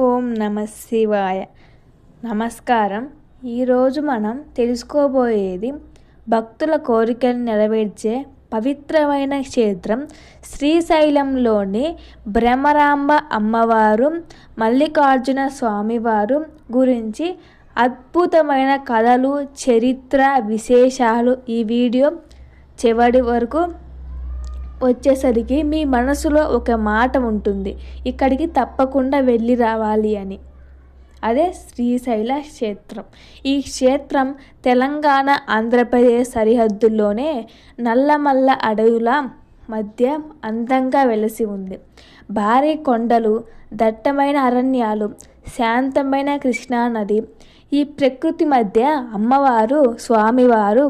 ఓం నమ శివాయ. నమస్కారం. ఈరోజు మనం తెలుసుకోబోయేది భక్తుల కోరికలు నెరవేర్చే పవిత్రమైన క్షేత్రం శ్రీశైలంలోని భ్రమరాంబ అమ్మవారు, మల్లికార్జున స్వామివారు గురించి అద్భుతమైన కథలు, చరిత్ర, విశేషాలు. ఈ వీడియో చివరి వరకు వచ్చేసరికి మీ మనసులో ఒక మాట ఉంటుంది, ఇక్కడికి తప్పకుండా వెళ్ళి రావాలి అని. అదే శ్రీశైల క్షేత్రం. ఈ క్షేత్రం తెలంగాణ, ఆంధ్రప్రదేశ్ సరిహద్దుల్లోనే నల్లమల్ల అడవుల మధ్య అందంగా వెలసి ఉంది. భారీ కొండలు, దట్టమైన అరణ్యాలు, శాంతమైన కృష్ణానది, ఈ ప్రకృతి మధ్య అమ్మవారు, స్వామివారు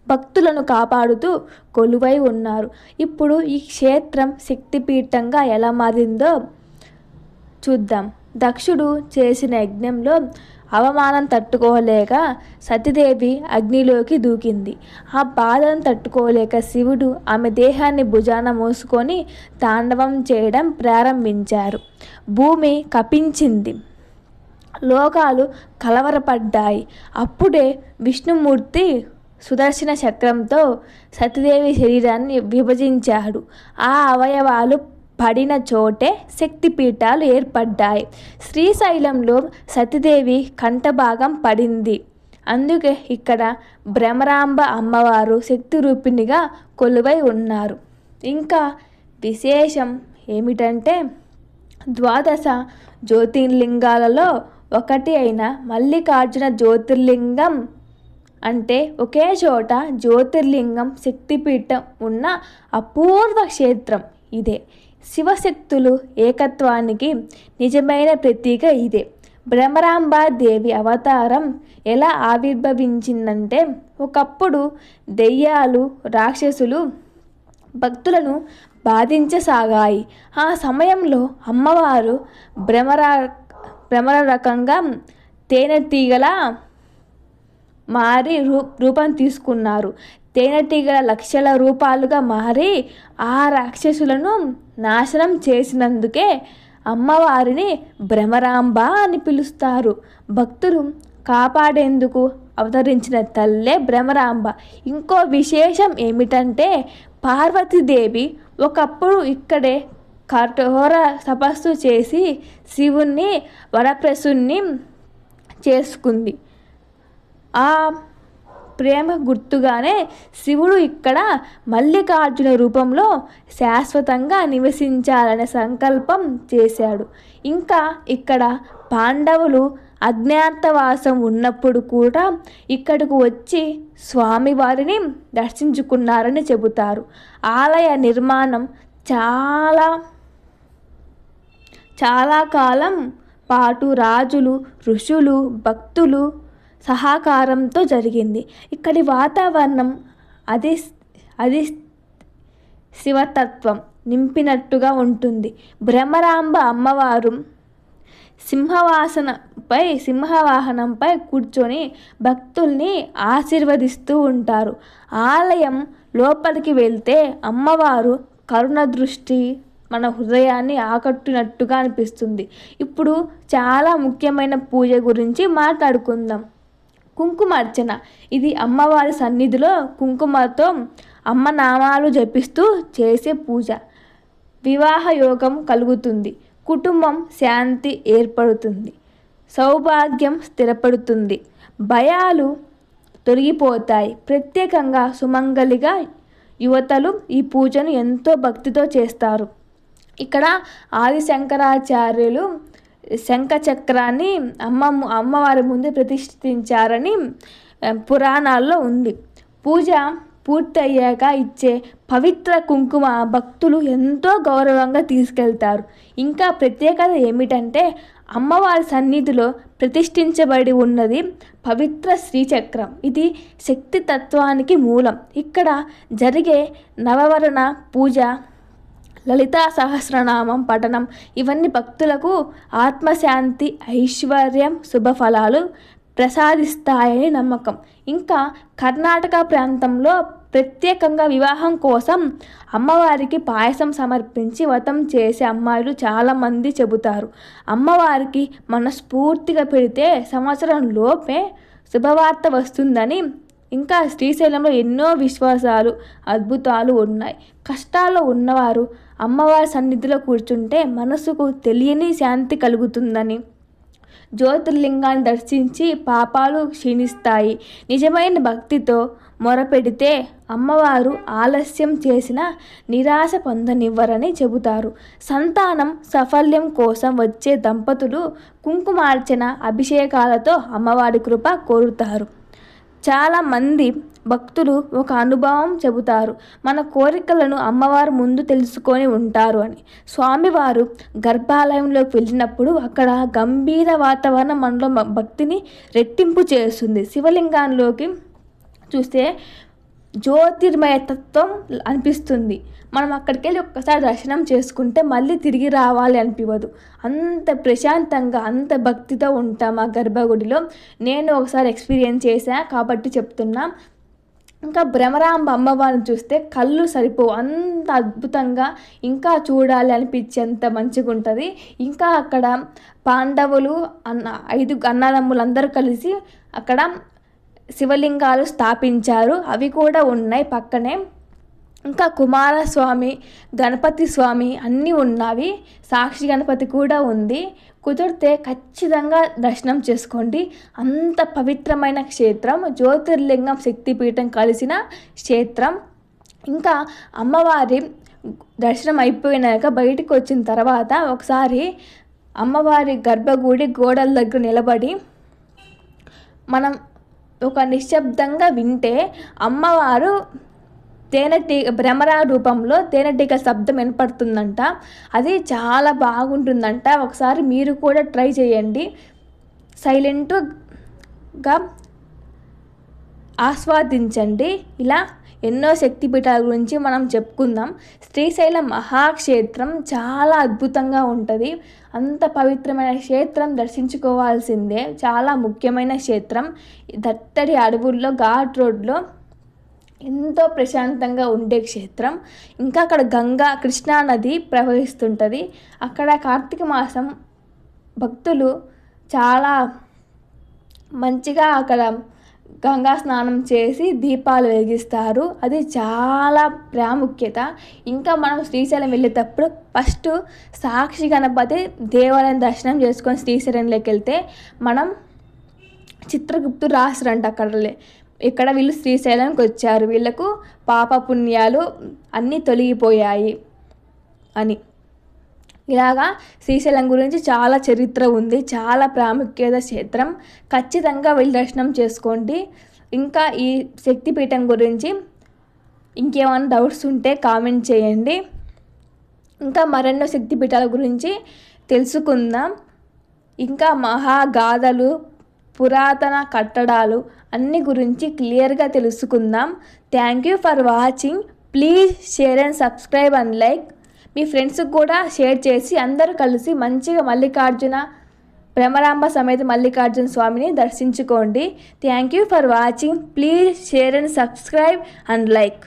భక్తులను కాపాడుతూ కొలువై ఉన్నారు. ఇప్పుడు ఈ క్షేత్రం శక్తిపీఠంగా ఎలా మారిందో చూద్దాం. దక్షుడు చేసిన యజ్ఞంలో అవమానం తట్టుకోలేక సతీదేవి అగ్నిలోకి దూకింది. ఆ బాధను తట్టుకోలేక శివుడు ఆమె దేహాన్ని భుజాన మోసుకొని తాండవం చేయడం ప్రారంభించారు. భూమి కపించింది, లోకాలు కలవరపడ్డాయి. అప్పుడే విష్ణుమూర్తి సుదర్శన చక్రంతో సతీదేవి శరీరాన్ని విభజించాడు. ఆ అవయవాలు పడిన చోటే శక్తిపీఠాలు ఏర్పడ్డాయి. శ్రీశైలంలో సతీదేవి కంఠభాగం పడింది. అందుకే ఇక్కడ భ్రమరాంబ అమ్మవారు శక్తి రూపిణిగా కొలువై ఉన్నారు. ఇంకా విశేషం ఏమిటంటే, ద్వాదశ జ్యోతిర్లింగాలలో ఒకటి అయిన మల్లికార్జున జ్యోతిర్లింగం అంటే ఒకే చోట జ్యోతిర్లింగం, శక్తిపీఠం ఉన్న అపూర్వ క్షేత్రం ఇదే. శివశక్తులు ఏకత్వానికి నిజమైన ప్రతీక ఇదే. భ్రమరాంబాదేవి అవతారం ఎలా ఆవిర్భవించిందంటే, ఒకప్పుడు దెయ్యాలు, రాక్షసులు భక్తులను బాధించసాగాయి. ఆ సమయంలో అమ్మవారు భ్రమర రకంగా తేనెటీగలా మారి రూపం తీసుకున్నారు. తేనెటీగల లక్షల రూపాలుగా మారి ఆ రాక్షసులను నాశనం చేసినందుకే అమ్మవారిని భ్రమరాంబ అని పిలుస్తారు. భక్తులు కాపాడేందుకు అవతరించిన తల్లే భ్రమరాంబ. ఇంకో విశేషం ఏమిటంటే, పార్వతీదేవి ఒకప్పుడు ఇక్కడే కఠోర తపస్సు చేసి శివుణ్ణి వరప్రసుని చేసుకుంది. ఆ ప్రేమ గుర్తుగానే శివుడు ఇక్కడ మల్లికార్జున రూపంలో శాశ్వతంగా నివసించాలనే సంకల్పం చేశాడు. ఇంకా ఇక్కడ పాండవులు అజ్ఞాతవాసం ఉన్నప్పుడు కూడా ఇక్కడకు వచ్చి స్వామివారిని దర్శించుకున్నారని చెబుతారు. ఆలయ నిర్మాణం చాలా కాలం పాటు రాజులు, ఋషులు, భక్తులు సహకారంతో జరిగింది. ఇక్కడి వాతావరణం అది శివతత్వం నింపినట్టుగా ఉంటుంది. భ్రమరాంబ అమ్మవారు సింహవాహనంపై కూర్చొని భక్తుల్ని ఆశీర్వదిస్తూ ఉంటారు. ఆలయం లోపలికి వెళ్తే అమ్మవారు కరుణ దృష్టి మన హృదయాన్ని ఆకట్టునట్టుగా అనిపిస్తుంది. ఇప్పుడు చాలా ముఖ్యమైన పూజ గురించి మాట్లాడుకుందాం. కుంకుమార్చన. ఇది అమ్మవారి సన్నిధిలో కుంకుమతో అమ్మ నామాలు జపిస్తూ చేసే పూజ. వివాహ యోగం కలుగుతుంది, కుటుంబం శాంతి ఏర్పడుతుంది, సౌభాగ్యం స్థిరపడుతుంది, భయాలు తొలగిపోతాయి. ప్రత్యేకంగా సుమంగలిగా యువతలు ఈ పూజను ఎంతో భక్తితో చేస్తారు. ఇక్కడ ఆదిశంకరాచార్యులు శంఖచక్రాన్ని అమ్మవారి ముందు ప్రతిష్ఠించారని పురాణాల్లో ఉంది. పూజ పూర్తయ్యాక ఇచ్చే పవిత్ర కుంకుమ భక్తులు ఎంతో గౌరవంగా తీసుకెళ్తారు. ఇంకా ప్రత్యేకత ఏమిటంటే, అమ్మవారి సన్నిధిలో ప్రతిష్ఠించబడి ఉన్నది పవిత్ర శ్రీచక్రం. ఇది శక్తి తత్వానికి మూలం. ఇక్కడ జరిగే నవవరణ పూజ, లలితా సహస్రనామం పఠనం ఇవన్నీ భక్తులకు ఆత్మశాంతి, ఐశ్వర్యం, శుభఫలాలు ప్రసాదిస్తాయని నమ్మకం. ఇంకా కర్ణాటక ప్రాంతంలో ప్రత్యేకంగా వివాహం కోసం అమ్మవారికి పాయసం సమర్పించి వ్రతం చేసే అమ్మాయిలు చాలామంది చెబుతారు. అమ్మవారికి మనస్ఫూర్తిగా పెడితే సంవత్సరం లోపే శుభవార్త వస్తుందని. ఇంకా శ్రీశైలంలో ఎన్నో విశ్వాసాలు, అద్భుతాలు ఉన్నాయి. కష్టాల్లో ఉన్నవారు అమ్మవారి సన్నిధిలో కూర్చుంటే మనసుకు తెలియని శాంతి కలుగుతుందని, జ్యోతిర్లింగాన్ని దర్శించి పాపాలు క్షీణిస్తాయి. నిజమైన భక్తితో మొరపెడితే అమ్మవారు ఆలస్యం చేసిన నిరాశ పొందనివ్వరని చెబుతారు. సంతానం సాఫల్యం కోసం వచ్చే దంపతులు కుంకుమార్చన, అభిషేకాలతో అమ్మవారి కృప కోరుతారు. చాలామంది భక్తులు ఒక అనుభవం చెబుతారు. మన కోరికలను అమ్మవారు ముందు తెలుసుకొని ఉంటారు అని. స్వామివారు గర్భాలయంలోకి వెళ్ళినప్పుడు అక్కడ గంభీర వాతావరణం మనలో భక్తిని రెట్టింపు చేస్తుంది. శివలింగంలోకి చూస్తే జ్యోతిర్మయ తత్వం అనిపిస్తుంది. మనం అక్కడికి వెళ్ళి ఒక్కసారి దర్శనం చేసుకుంటే మళ్ళీ తిరిగి రావాలి అనిపించదు. అంత ప్రశాంతంగా, అంత భక్తితో ఉంటాం ఆ గర్భగుడిలో. నేను ఒకసారి ఎక్స్పీరియన్స్ చేశాను కాబట్టి చెప్తున్నా. ఇంకా భ్రమరాంబ అమ్మవారిని చూస్తే కళ్ళు సరిపోవు, అంత అద్భుతంగా ఇంకా చూడాలి అనిపించేంత మంచిగా ఉంటుంది. ఇంకా అక్కడ పాండవులు 5 అన్నదమ్ములు అందరూ కలిసి అక్కడ శివలింగాలు స్థాపించారు. అవి కూడా ఉన్నాయి పక్కనే. ఇంకా కుమారస్వామి, గణపతి స్వామి అన్నీ ఉన్నవి. సాక్షి గణపతి కూడా ఉంది. కుదిరితే ఖచ్చితంగా దర్శనం చేసుకోండి. అంత పవిత్రమైన క్షేత్రం, జ్యోతిర్లింగం శక్తిపీఠం కలిసిన క్షేత్రం. ఇంకా అమ్మవారి దర్శనం అయిపోయినాక బయటికి వచ్చిన తర్వాత ఒకసారి అమ్మవారి గర్భగుడి గోడల దగ్గర నిలబడి మనం ఒక నిశ్శబ్దంగా వింటే అమ్మవారు భ్రమరా రూపంలో తేనెటీగ శబ్దం వినపడుతుందంట. అది చాలా బాగుంటుందంట. ఒకసారి మీరు కూడా ట్రై చేయండి. సైలెంట్గా ఆస్వాదించండి. ఇలా ఎన్నో శక్తిపీఠాల గురించి మనం చెప్పుకుందాం. శ్రీశైలం మహాక్షేత్రం చాలా అద్భుతంగా ఉంటుంది. అంత పవిత్రమైన క్షేత్రం దర్శించుకోవాల్సిందే. చాలా ముఖ్యమైన క్షేత్రం. దట్టడి అడవుల్లో ఘాట్ రోడ్లో ఎంతో ప్రశాంతంగా ఉండే క్షేత్రం. ఇంకా అక్కడ కృష్ణా నది ప్రవహిస్తుంటుంది. అక్కడ కార్తీక మాసం భక్తులు చాలా మంచిగా అక్కడ గంగా స్నానం చేసి దీపాలు వెలిగిస్తారు. అది చాలా ప్రాముఖ్యత. ఇంకా మనం శ్రీశైలం వెళ్ళేటప్పుడు ఫస్ట్ సాక్షి గణపతి దేవాలయం దర్శనం చేసుకొని శ్రీశైలంలోకి వెళ్తే మనం చిత్రగుప్తుడు రాసురంట ఇక్కడ వీళ్ళు శ్రీశైలంకి వచ్చారు, వీళ్ళకు పాపపుణ్యాలు అన్నీ తొలగిపోయాయి అని. ఇలాగా శ్రీశైలం గురించి చాలా చరిత్ర ఉంది, చాలా ప్రాముఖ్యత క్షేత్రం. ఖచ్చితంగా వెళ్ళి దర్శనం చేసుకోండి. ఇంకా ఈ శక్తిపీఠం గురించి ఇంకేమైనా డౌట్స్ ఉంటే కామెంట్ చేయండి. ఇంకా మరెన్నో శక్తిపీఠాల గురించి తెలుసుకుందాం. ఇంకా మహాగాథలు, పురాతన కట్టడాలు అన్ని గురించి క్లియర్గా తెలుసుకుందాం. Thank you for watching. Please share and subscribe and like. మీ ఫ్రెండ్స్కి కూడా షేర్ చేసి అందరూ కలిసి మంచిగా భ్రమరాంబ సమేత మల్లికార్జున స్వామిని దర్శించుకోండి. Thank you for watching. Please share and subscribe and like.